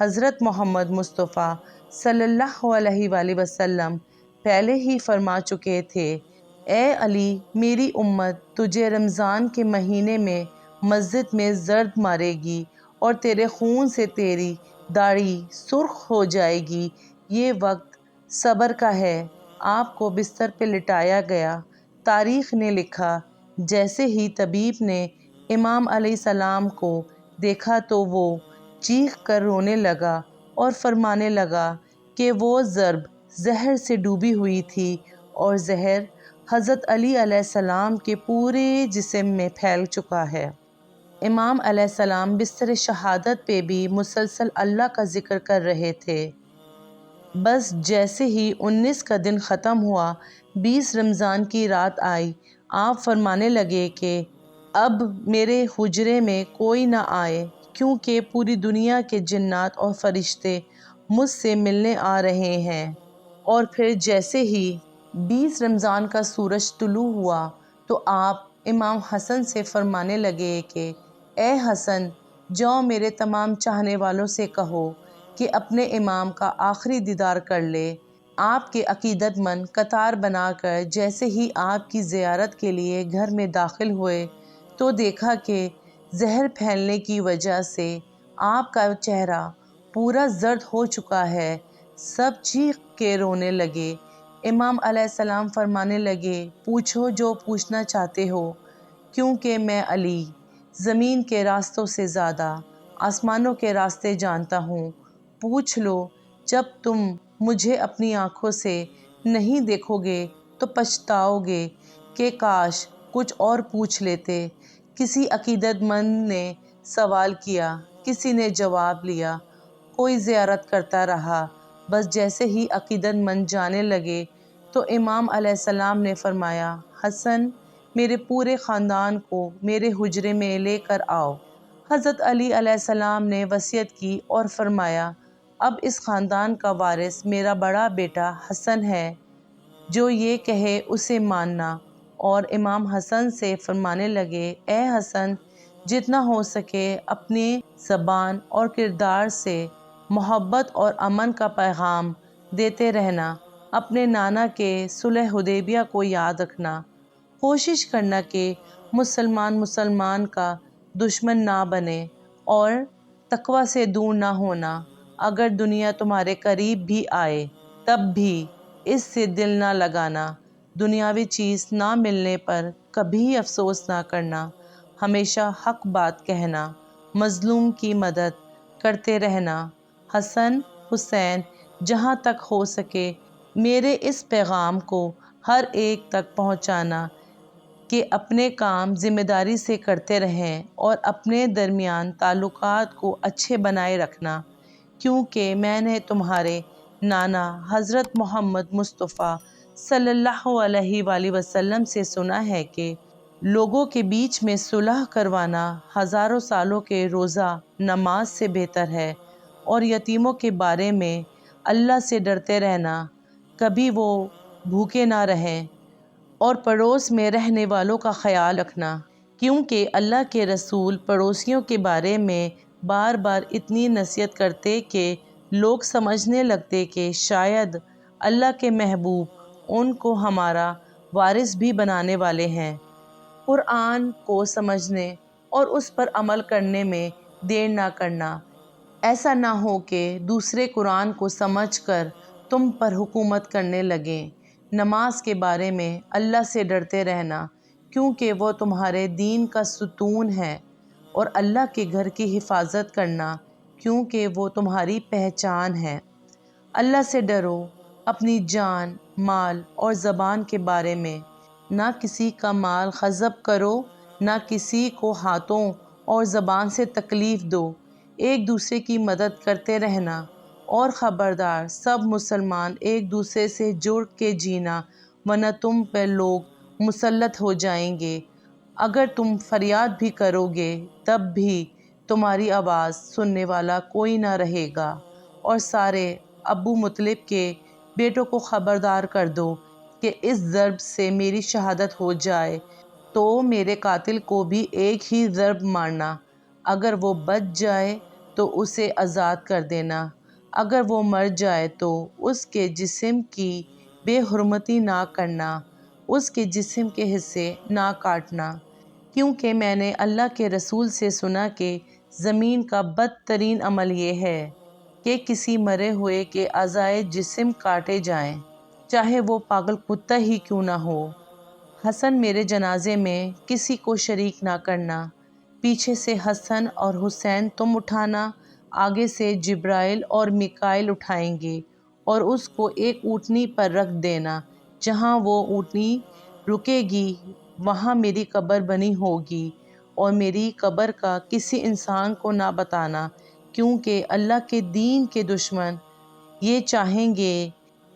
حضرت محمد مصطفیٰ صلی اللہ علیہ وآلہ وسلم پہلے ہی فرما چکے تھے، اے علی، میری امت تجھے رمضان کے مہینے میں مسجد میں زرد مارے گی اور تیرے خون سے تیری داڑھی سرخ ہو جائے گی۔ یہ وقت صبر کا ہے۔ آپ کو بستر پہ لٹایا گیا۔ تاریخ نے لکھا، جیسے ہی طبیب نے امام علیہ السلام کو دیکھا تو وہ چیخ کر رونے لگا اور فرمانے لگا کہ وہ ضرب زہر سے ڈوبی ہوئی تھی اور زہر حضرت علی علیہ السلام کے پورے جسم میں پھیل چکا ہے۔ امام علیہ السلام بستر شہادت پہ بھی مسلسل اللہ کا ذکر کر رہے تھے۔ بس جیسے ہی 19 کا دن ختم ہوا، 20 رمضان کی رات آئی، آپ فرمانے لگے کہ اب میرے حجرے میں کوئی نہ آئے، کیونکہ پوری دنیا کے جنات اور فرشتے مجھ سے ملنے آ رہے ہیں۔ اور پھر جیسے ہی 20 رمضان کا سورج طلوع ہوا تو آپ امام حسن سے فرمانے لگے کہ اے حسن، جاؤ میرے تمام چاہنے والوں سے کہو کہ اپنے امام کا آخری دیدار کر لے۔ آپ کے عقیدت مند قطار بنا کر جیسے ہی آپ کی زیارت کے لیے گھر میں داخل ہوئے تو دیکھا کہ زہر پھیلنے کی وجہ سے آپ کا چہرہ پورا زرد ہو چکا ہے۔ سب چیخ کے رونے لگے۔ امام علیہ السلام فرمانے لگے، پوچھو جو پوچھنا چاہتے ہو، کیونکہ میں علی زمین کے راستوں سے زیادہ آسمانوں کے راستے جانتا ہوں۔ پوچھ لو۔ جب تم مجھے اپنی آنکھوں سے نہیں دیکھو گے تو پچھتاؤ گے کہ کاش کچھ اور پوچھ لیتے۔ کسی عقیدت مند نے سوال کیا، کسی نے جواب لیا، کوئی زیارت کرتا رہا۔ بس جیسے ہی عقیدت مند جانے لگے تو امام علیہ السلام نے فرمایا، حسن، میرے پورے خاندان کو میرے حجرے میں لے کر آؤ۔ حضرت علی علیہ السلام نے وصیت کی اور فرمایا، اب اس خاندان کا وارث میرا بڑا بیٹا حسن ہے، جو یہ کہے اسے ماننا۔ اور امام حسن سے فرمانے لگے، اے حسن، جتنا ہو سکے اپنی زبان اور کردار سے محبت اور امن کا پیغام دیتے رہنا۔ اپنے نانا کے صلح حدیبیہ کو یاد رکھنا۔ کوشش کرنا کہ مسلمان کا دشمن نہ بنے اور تقویٰ سے دور نہ ہونا۔ اگر دنیا تمہارے قریب بھی آئے تب بھی اس سے دل نہ لگانا۔ دنیاوی چیز نہ ملنے پر کبھی افسوس نہ کرنا۔ ہمیشہ حق بات کہنا۔ مظلوم کی مدد کرتے رہنا۔ حسن، حسین، جہاں تک ہو سکے میرے اس پیغام کو ہر ایک تک پہنچانا کہ اپنے کام ذمہ داری سے کرتے رہیں اور اپنے درمیان تعلقات کو اچھے بنائے رکھنا، کیونکہ میں نے تمہارے نانا حضرت محمد مصطفیٰ صلی اللہ علیہ وآلہ وسلم سے سنا ہے کہ لوگوں کے بیچ میں صلح کروانا ہزاروں سالوں کے روزہ نماز سے بہتر ہے، اور یتیموں کے بارے میں اللہ سے ڈرتے رہنا، کبھی وہ بھوکے نہ رہیں، اور پڑوس میں رہنے والوں کا خیال رکھنا، کیونکہ اللہ کے رسول پڑوسیوں کے بارے میں بار بار اتنی نصیحت کرتے کہ لوگ سمجھنے لگتے کہ شاید اللہ کے محبوب ان کو ہمارا وارث بھی بنانے والے ہیں۔ قرآن کو سمجھنے اور اس پر عمل کرنے میں دیر نہ کرنا۔ ایسا نہ ہو کہ دوسرے قرآن کو سمجھ کر تم پر حکومت کرنے لگیں۔ نماز کے بارے میں اللہ سے ڈرتے رہنا، کیونکہ وہ تمہارے دین کا ستون ہے، اور اللہ کے گھر کی حفاظت کرنا، کیونکہ وہ تمہاری پہچان ہے۔ اللہ سے ڈرو اپنی جان، مال اور زبان کے بارے میں۔ نہ کسی کا مال غصب کرو، نہ کسی کو ہاتھوں اور زبان سے تکلیف دو، ایک دوسرے کی مدد کرتے رہنا، اور خبردار سب مسلمان ایک دوسرے سے جڑ کے جینا، ورنہ تم پر لوگ مسلط ہو جائیں گے۔ اگر تم فریاد بھی کرو گے تب بھی تمہاری آواز سننے والا کوئی نہ رہے گا، اور سارے ابو مطلب کے بیٹوں کو خبردار کر دو کہ اس ضرب سے میری شہادت ہو جائے تو میرے قاتل کو بھی ایک ہی ضرب مارنا، اگر وہ بچ جائے تو اسے آزاد کر دینا، اگر وہ مر جائے تو اس کے جسم کی بے حرمتی نہ کرنا، اس کے جسم کے حصے نہ کاٹنا، کیونکہ میں نے اللہ کے رسول سے سنا کہ زمین کا بدترین عمل یہ ہے کہ کسی مرے ہوئے کے اعضائے جسم کاٹے جائیں، چاہے وہ پاگل کتا ہی کیوں نہ ہو۔ حسن میرے جنازے میں کسی کو شریک نہ کرنا، پیچھے سے حسن اور حسین تم اٹھانا، آگے سے جبرائیل اور میکائیل اٹھائیں گے اور اس کو ایک اونٹنی پر رکھ دینا، جہاں وہ اونٹنی رکے گی وہاں میری قبر بنی ہوگی، اور میری قبر کا کسی انسان کو نہ بتانا، کیونکہ اللہ کے دین کے دشمن یہ چاہیں گے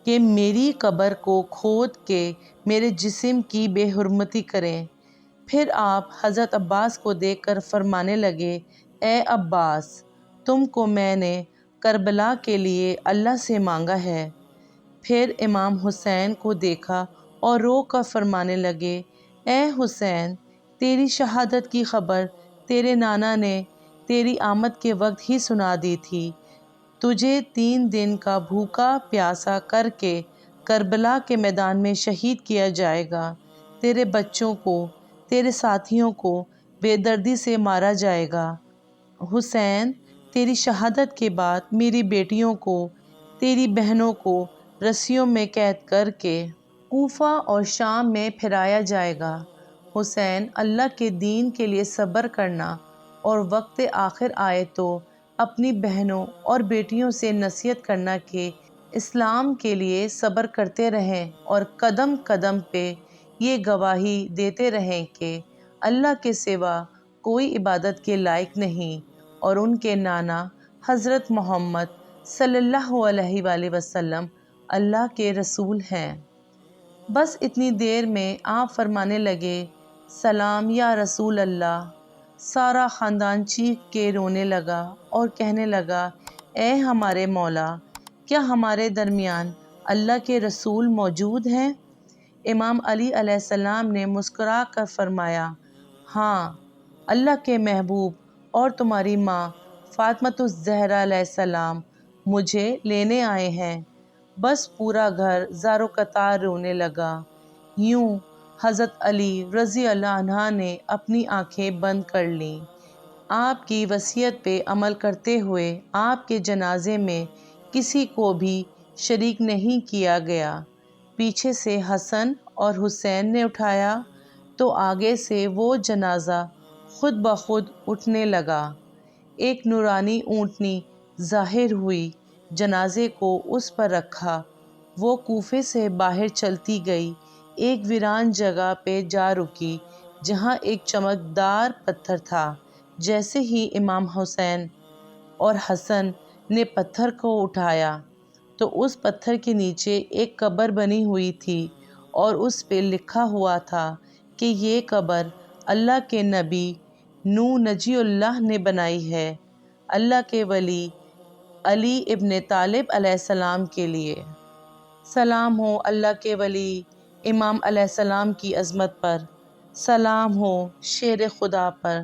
کہ میری قبر کو کھود کے میرے جسم کی بے حرمتی کریں۔ پھر آپ حضرت عباس کو دیکھ کر فرمانے لگے، اے عباس، تم کو میں نے کربلا کے لیے اللہ سے مانگا ہے۔ پھر امام حسین کو دیکھا اور رو کر فرمانے لگے، اے حسین، تیری شہادت کی خبر تیرے نانا نے تیری آمد کے وقت ہی سنا دی تھی، تجھے 3 دن کا بھوکا پیاسا کر کے کربلا کے میدان میں شہید کیا جائے گا، تیرے بچوں کو، تیرے ساتھیوں کو بے دردی سے مارا جائے گا۔ حسین، تیری شہادت کے بعد میری بیٹیوں کو، تیری بہنوں کو رسیوں میں قید کر کے کوفہ اور شام میں پھرایا جائے گا۔ حسین، اللہ کے دین کے لیے صبر کرنا، اور وقت آخر آئے تو اپنی بہنوں اور بیٹیوں سے نصیحت کرنا کہ اسلام کے لیے صبر کرتے رہیں اور قدم قدم پہ یہ گواہی دیتے رہیں کہ اللہ کے سوا کوئی عبادت کے لائق نہیں، اور ان کے نانا حضرت محمد صلی اللہ علیہ وآلہ وسلم اللہ کے رسول ہیں۔ بس اتنی دیر میں آپ فرمانے لگے، سلام یا رسول اللہ۔ سارا خاندان چیخ کے رونے لگا اور کہنے لگا، اے ہمارے مولا، کیا ہمارے درمیان اللہ کے رسول موجود ہیں؟ امام علی علیہ السلام نے مسکرا کر فرمایا، ہاں، اللہ کے محبوب اور تمہاری ماں فاطمۃ الزہرا علیہ السلام مجھے لینے آئے ہیں۔ بس پورا گھر زار و قطار رونے لگا۔ یوں حضرت علی رضی اللہ عنہ نے اپنی آنکھیں بند کر لیں۔ آپ کی وصیت پہ عمل کرتے ہوئے آپ کے جنازے میں کسی کو بھی شریک نہیں کیا گیا۔ پیچھے سے حسن اور حسین نے اٹھایا تو آگے سے وہ جنازہ خود بخود اٹھنے لگا۔ ایک نورانی اونٹنی ظاہر ہوئی، جنازے کو اس پر رکھا، وہ کوفے سے باہر چلتی گئی، ایک ویران جگہ پہ جا رکی جہاں ایک چمکدار پتھر تھا۔ جیسے ہی امام حسین اور حسن نے پتھر کو اٹھایا تو اس پتھر کے نیچے ایک قبر بنی ہوئی تھی، اور اس پہ لکھا ہوا تھا کہ یہ قبر اللہ کے نبی نوح نجی اللہ نے بنائی ہے، اللہ کے ولی علی ابن طالب علیہ السلام کے لیے۔ سلام ہو اللہ کے ولی امام علیہ السلام کی عظمت پر، سلام ہو شیر خدا پر،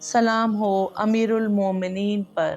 سلام ہو امیر المومنین پر۔